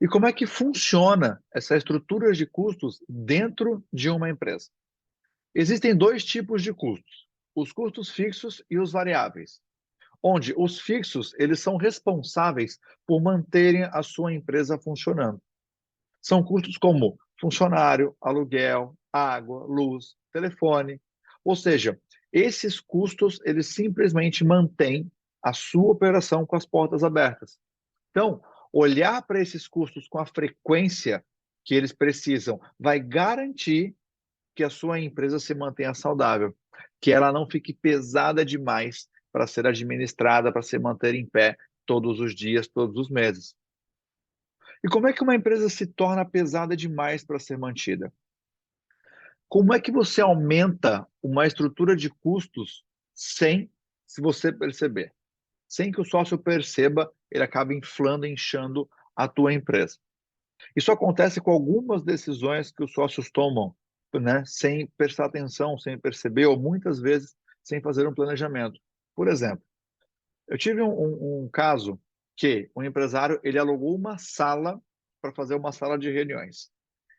E como é que funciona essa estrutura de custos dentro de uma empresa? Existem dois tipos de custos: os custos fixos e os variáveis, onde os fixos eles são responsáveis por manterem a sua empresa funcionando. São custos como funcionário, aluguel, água, luz, telefone. Ou seja, esses custos eles simplesmente mantêm a sua operação com as portas abertas. Então, olhar para esses custos com a frequência que eles precisam vai garantir que a sua empresa se mantenha saudável, que ela não fique pesada demais para ser administrada, para se manter em pé todos os dias, todos os meses. E como é que uma empresa se torna pesada demais para ser mantida? Como é que você aumenta uma estrutura de custos sem, se você perceber, sem que o sócio perceba, ele acaba inflando, inchando a tua empresa? Isso acontece com algumas decisões que os sócios tomam, né, sem prestar atenção, sem perceber, ou muitas vezes sem fazer um planejamento. Por exemplo, eu tive um caso que um empresário ele alugou uma sala para fazer uma sala de reuniões.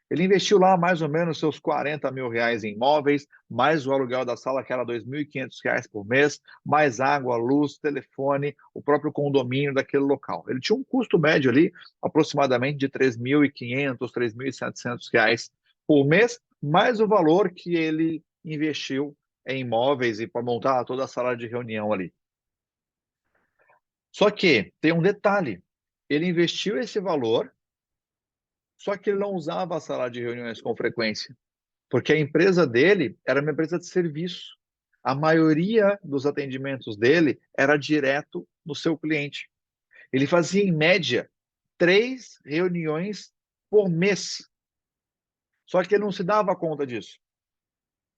Ele investiu lá mais ou menos seus R$ 40.000 em imóveis, mais o aluguel da sala, que era R$ 2.500 por mês, mais água, luz, telefone, o próprio condomínio daquele local. Ele tinha um custo médio ali, aproximadamente de R$ 3.500, R$ 3.700 por mês, mais o valor que ele investiu em imóveis e para montar toda a sala de reunião ali. Só que tem um detalhe, ele investiu esse valor, só que ele não usava a sala de reuniões com frequência. Porque a empresa dele era uma empresa de serviço. A maioria dos atendimentos dele era direto no seu cliente. Ele fazia, em média, 3 reuniões por mês. Só que ele não se dava conta disso.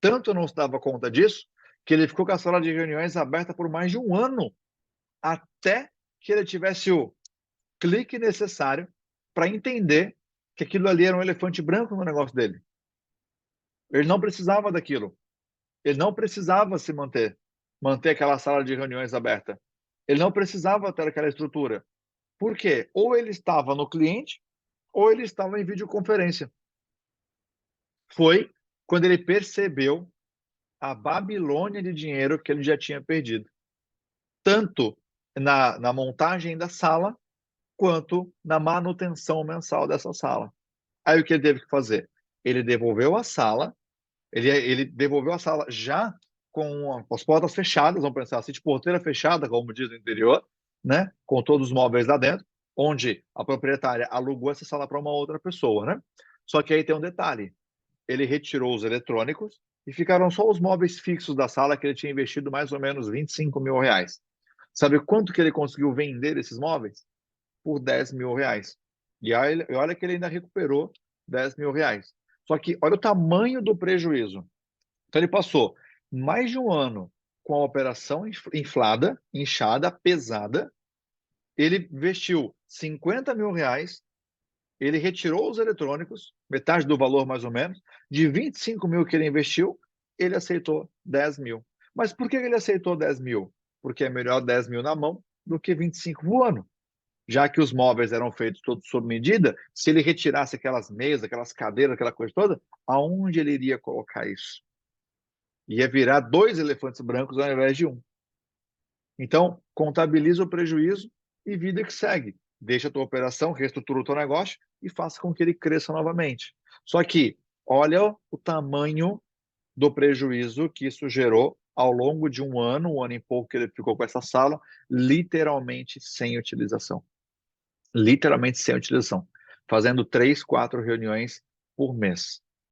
Tanto não se dava conta disso, que ele ficou com a sala de reuniões aberta por mais de um ano, até que ele tivesse o clique necessário para entender que aquilo ali era um elefante branco no negócio dele. Ele não precisava daquilo. Ele não precisava se manter aquela sala de reuniões aberta. Ele não precisava ter aquela estrutura. Por quê? Ou ele estava no cliente, ou ele estava em videoconferência. Foi quando ele percebeu a Babilônia de dinheiro que ele já tinha perdido, tanto na montagem da sala, quanto na manutenção mensal dessa sala. Aí o que ele teve que fazer? Ele devolveu a sala. Ele devolveu a sala já com as portas fechadas, vamos pensar assim, de porteira fechada, como diz no interior, né? Com todos os móveis lá dentro, onde a proprietária alugou essa sala para uma outra pessoa, né? Só que aí tem um detalhe: ele retirou os eletrônicos e ficaram só os móveis fixos da sala que ele tinha investido mais ou menos R$ 25.000. Sabe quanto que ele conseguiu vender esses móveis? Por R$ 10.000. E aí, olha que ele ainda recuperou R$ 10.000. Só que olha o tamanho do prejuízo. Então ele passou mais de um ano com a operação inflada, inchada, pesada. Ele investiu R$ 50.000, ele retirou os eletrônicos, metade do valor mais ou menos, de 25.000 que ele investiu, ele aceitou 10.000. Mas por que ele aceitou 10.000? Porque é melhor 10.000 na mão do que 25 voando. Já que os móveis eram feitos todos sob medida, se ele retirasse aquelas mesas, aquelas cadeiras, aquela coisa toda, aonde ele iria colocar isso? Ia virar dois elefantes brancos ao invés de um. Então, contabiliza o prejuízo e vida que segue. Deixa a tua operação, reestrutura o teu negócio e faça com que ele cresça novamente. Só que, olha o tamanho do prejuízo que isso gerou ao longo de um ano e pouco que ele ficou com essa sala, literalmente sem utilização. Literalmente sem utilização. Fazendo 3, 4 reuniões por mês.